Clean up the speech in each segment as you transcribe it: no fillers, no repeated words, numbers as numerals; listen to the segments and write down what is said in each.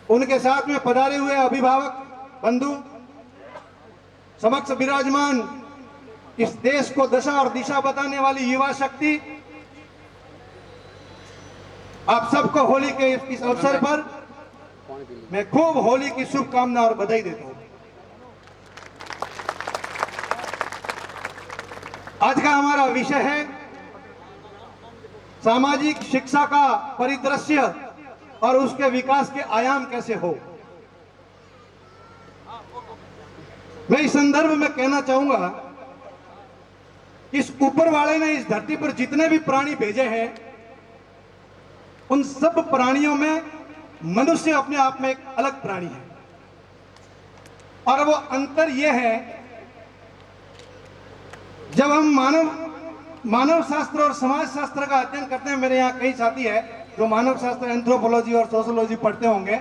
उनके साथ में पधारे हुए अभिभावक बंधु, समक्ष विराजमान इस देश को दशा और दिशा बताने वाली युवा शक्ति, आप सबको होली के इस अवसर पर मैं खूब होली की शुभकामना और बधाई देता हूं। आज का हमारा विषय है सामाजिक शिक्षा का परिदृश्य और उसके विकास के आयाम कैसे हो। मैं इस संदर्भ में कहना चाहूंगा कि इस ऊपर वाले ने इस धरती पर जितने भी प्राणी भेजे हैं, उन सब प्राणियों में मनुष्य अपने आप में एक अलग प्राणी है। और वो अंतर यह है, जब हम मानव शास्त्र और समाज शास्त्र का अध्ययन करते हैं, मेरे यहाँ कई साथी है जो मानव शास्त्र, एंथ्रोपोलॉजी और सोशियोलॉजी पढ़ते होंगे,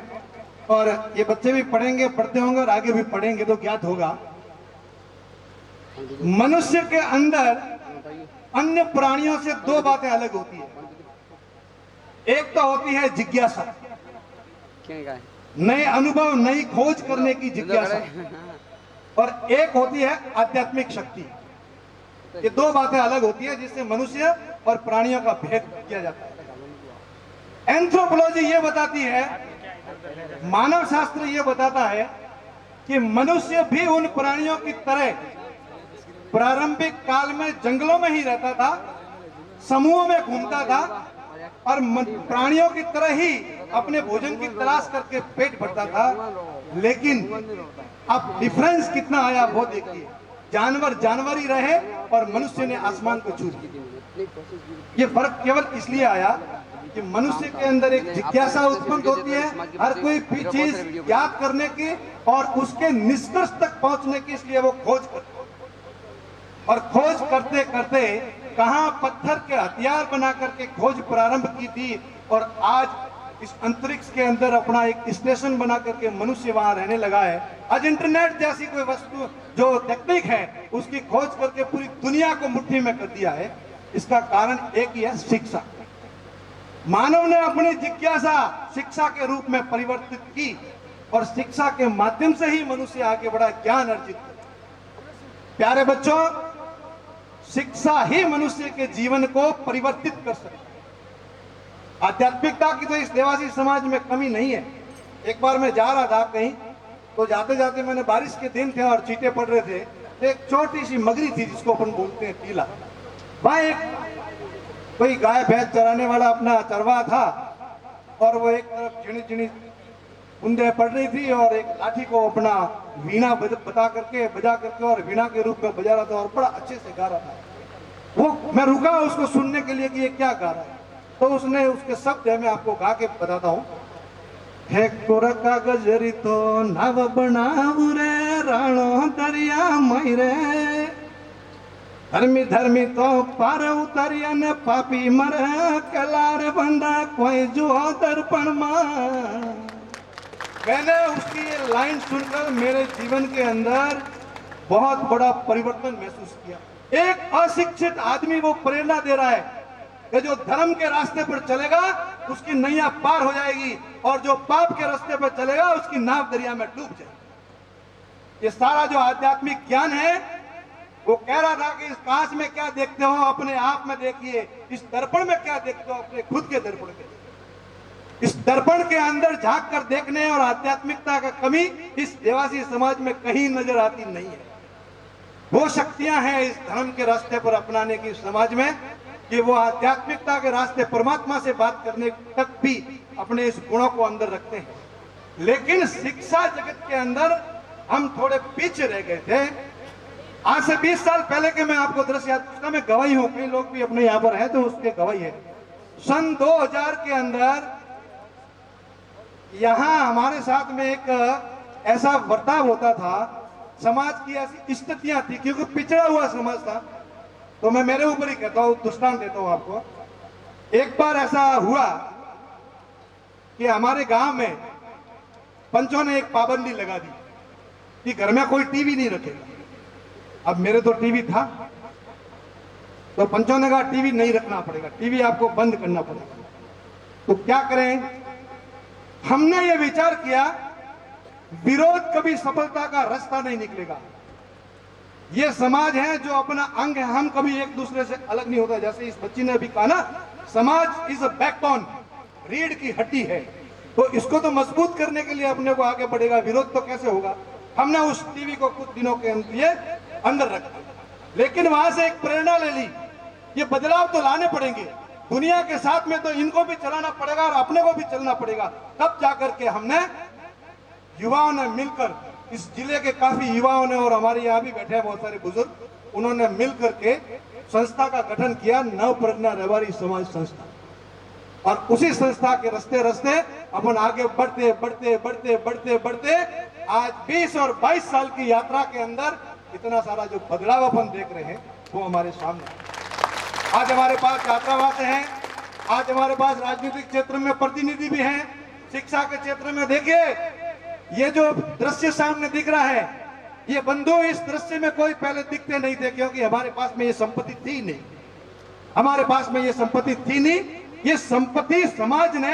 और ये बच्चे भी पढ़ेंगे, पढ़ते होंगे और आगे भी पढ़ेंगे तो ज्ञात होगा, मनुष्य के अंदर अन्य प्राणियों से दो बातें अलग होती है। एक तो होती है जिज्ञासा, नए अनुभव, नई खोज करने की जिज्ञासा, और एक होती है आध्यात्मिक शक्ति। ये दो बातें अलग होती है जिससे मनुष्य और प्राणियों का भेद किया जाता है। एंथ्रोपोलॉजी ये बताती है, मानव शास्त्र ये बताता है कि मनुष्य भी उन प्राणियों की तरह प्रारंभिक काल में जंगलों में ही रहता था, समूहों में घूमता था और प्राणियों की तरह ही अपने भोजन की तलाश करके पेट भरता था। लेकिन अब डिफरेंस कितना आया वो देखिए, जानवर जानवर ही रहे और मनुष्य ने आसमान को छू लिया। ये फर्क केवल इसलिए आया कि मनुष्य के अंदर एक जिज्ञासा उत्पन्न होती है, हर कोई भी चीज ज्ञात करने की और उसके निष्कर्ष तक पहुंचने की, इसलिए वो खोज करते, और खोज करते करते कहां पत्थर के हथियार बना करके खोज प्रारंभ की थी, और आज इस अंतरिक्ष के अंदर अपना एक स्टेशन बना करके मनुष्य वहां रहने लगा है। आज इंटरनेट जैसी कोई वस्तु जो टेक्निक है उसकी खोज करके पूरी दुनिया को मुट्ठी में कर दिया है। इसका कारण एक ही है, शिक्षा। मानव ने अपनी जिज्ञासा शिक्षा के रूप में परिवर्तित की और शिक्षा के माध्यम से ही मनुष्य आगे बढ़ा, ज्ञान अर्जित किया। प्यारे बच्चों, शिक्षा ही मनुष्य के जीवन को परिवर्तित कर सकती है। आध्यात्मिकता की तो इस देवासी समाज में कमी नहीं है। एक बार मैं जा रहा था कहीं, तो जाते जाते मैंने, बारिश के दिन थे और चींटे पड़ रहे थे, तो एक छोटी सी मगरी थी जिसको अपन बोलते हैं टीला, वहां एक कोई गाय भैंस चराने वाला अपना चरवाहा था, और वो एक तरफ चिनी चिनी बूंदे पड़ रही थी और एक लाठी को अपना वीणा बजा करके और वीणा के रूप में बजा रहा था और बड़ा अच्छे से गा रहा था। वो मैं रुका उसको सुनने के लिए कि ये क्या गा रहा है, तो उसने उसके शब्द है, मैं आपको गा के बताता हूँ। है कोरका गजरी तो नाव बनाऊ रे, राणो दरिया मयरे, धर्मी धर्मी तो पार उतरिया ने, पापी मरे कलार बंदा कोई जो दर्पण मां। मैंने उसकी ये लाइन सुनकर मेरे जीवन के अंदर बहुत बड़ा परिवर्तन महसूस किया। एक अशिक्षित आदमी वो प्रेरणा दे रहा है कि जो धर्म के रास्ते पर चलेगा उसकी नैया पार हो जाएगी, और जो पाप के रास्ते पर चलेगा उसकी नाव दरिया में डूब जाएगी। ये सारा जो आध्यात्मिक ज्ञान है, वो कह रहा था कि इस कांच में क्या देखते हो, अपने आप में देखिए। इस दर्पण में क्या देखते हो, अपने खुद के दर्पण में। इस दर्पण के अंदर झांक कर देखने और आध्यात्मिकता का कमी इस देवासी समाज में कहीं नजर आती नहीं है। वो शक्तियां हैं इस धर्म के रास्ते पर अपनाने की समाज में, कि वो आध्यात्मिकता के रास्ते परमात्मा से बात करने तक भी अपने इस गुणों को अंदर रखते हैं। लेकिन शिक्षा जगत के अंदर हम थोड़े पीछे रह गए थे। आज से 20 साल पहले के मैं आपको दृश्य याद, उसका मैं गवाही हूं, कई लोग भी अपने यहाँ पर है तो उसके गवाही है। सन 2000 के अंदर यहाँ हमारे साथ में एक ऐसा बर्ताव होता था, समाज की ऐसी स्थितियां थी, क्योंकि पिछड़ा हुआ समाज था। तो मैं मेरे ऊपर ही कहता हूँ, दृष्टांत देता हूँ आपको। एक बार ऐसा हुआ कि हमारे गांव में पंचों ने एक पाबंदी लगा दी कि घर में कोई टीवी नहीं रखेगा। अब मेरे तो टीवी था, तो पंचों ने कहा टीवी नहीं रखना पड़ेगा, टीवी आपको बंद करना पड़ेगा। तो क्या करें, हमने ये विचार किया, विरोध कभी सफलता का रास्ता नहीं निकलेगा। ये समाज है जो अपना अंग है, हम कभी एक दूसरे से अलग नहीं होता। जैसे इस बच्ची ने अभी कहा ना, समाज इज अ बैकबोन, रीढ़ की हड्डी है, तो इसको तो मजबूत करने के लिए अपने को आगे बढ़ेगा। विरोध तो कैसे होगा। हमने उस टीवी को कुछ दिनों के लिए अंदर रखा, लेकिन वहां से एक प्रेरणा ले ली, ये बदलाव तो लाने पड़ेंगे, दुनिया के साथ में तो इनको भी चलाना पड़ेगा और अपने को भी चलना पड़ेगा। तब जाकर के हमने युवाओं ने मिलकर, इस जिले के काफी युवाओं ने और हमारे यहाँ भी बैठे हैं बहुत सारे बुजुर्ग, उन्होंने मिलकर के संस्था का गठन किया, नवप्रज्ञा रबारी समाज संस्था। और उसी संस्था के रास्ते रास्ते अपन आगे बढ़ते बढ़ते बढ़ते बढ़ते बढ़ते आज 20 और 22 साल की यात्रा के अंदर इतना सारा जो बदलाव अपन देख रहे हैं वो हमारे सामने है। आज हमारे पास छात्रावास हैं, आज हमारे पास राजनीतिक क्षेत्र में प्रतिनिधि भी हैं, शिक्षा के क्षेत्र में देखिए ये जो दृश्य सामने दिख रहा है, ये बंधु इस दृश्य में कोई पहले दिखते नहीं थे, क्योंकि हमारे पास में ये संपत्ति थी नहीं, हमारे पास में ये संपत्ति थी नहीं। ये संपत्ति समाज ने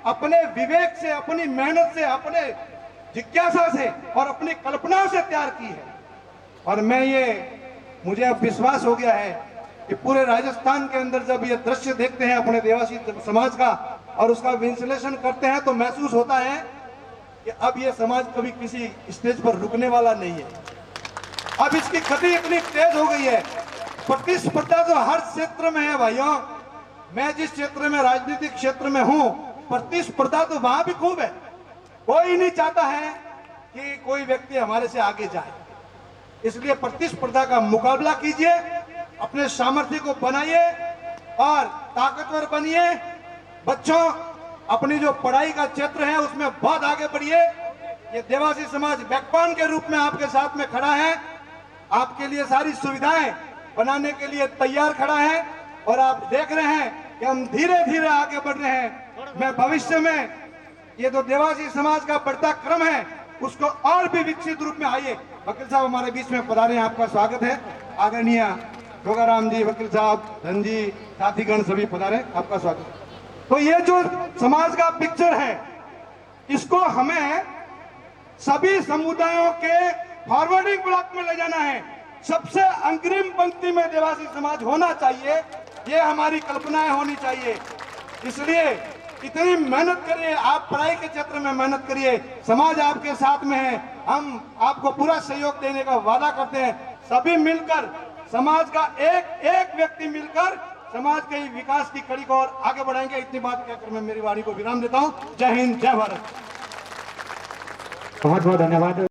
अपने विवेक से, अपनी मेहनत से, अपने जिज्ञासा से और अपनी कल्पनाओं से तैयार की है। और मुझे अब विश्वास हो गया है कि पूरे राजस्थान के अंदर जब ये दृश्य देखते हैं अपने देवासी समाज का और उसका विश्लेषण करते हैं, तो महसूस होता है कि अब ये समाज कभी किसी स्टेज पर रुकने वाला नहीं है। अब इसकी गति इतनी तेज हो गई है, प्रतिस्पर्धा तो हर क्षेत्र में है भाइयों। मैं जिस क्षेत्र में राजनीतिक क्षेत्र में हूं, प्रतिस्पर्धा तो वहां भी खूब है। कोई नहीं चाहता है कि कोई व्यक्ति हमारे से आगे जाए, इसलिए प्रतिस्पर्धा का मुकाबला कीजिए, अपने सामर्थ्य को बनाइए और ताकतवर बनिए। बच्चों, अपनी जो पढ़ाई का क्षेत्र है उसमें बहुत आगे बढ़िए। ये देवासी समाज बैकबोन के रूप में आपके साथ में खड़ा है, आपके लिए सारी सुविधाएं बनाने के लिए तैयार खड़ा है, और आप देख रहे हैं कि हम धीरे धीरे आगे बढ़ रहे हैं। मैं भविष्य में ये जो देवासी समाज का बढ़ता क्रम है उसको और भी विकसित रूप में, आइए वकील साहब हमारे बीच में पधारे हैं, आपका स्वागत है। आदरणीय जोगाराम जी, वकील साहब, धन जी, साथीगण सभी पधारे, आपका स्वागत है। तो ये जो समाज का पिक्चर है, इसको हमें सभी समुदायों के फॉरवर्डिंग ब्लॉक में ले जाना है। सबसे अग्रिम पंक्ति में देवासी समाज होना चाहिए, ये हमारी कल्पनाएं होनी चाहिए। इसलिए इतनी मेहनत करिए, आप पढ़ाई के क्षेत्र में मेहनत करिए, समाज आपके साथ में है, हम आपको पूरा सहयोग देने का वादा करते हैं। सभी मिलकर, समाज का एक एक व्यक्ति मिलकर समाज के विकास की कड़ी को और आगे बढ़ाएंगे। इतनी बात कहकर मैं मेरी वाणी को विराम देता हूं। जय हिंद, जय भारत। बहुत बहुत धन्यवाद।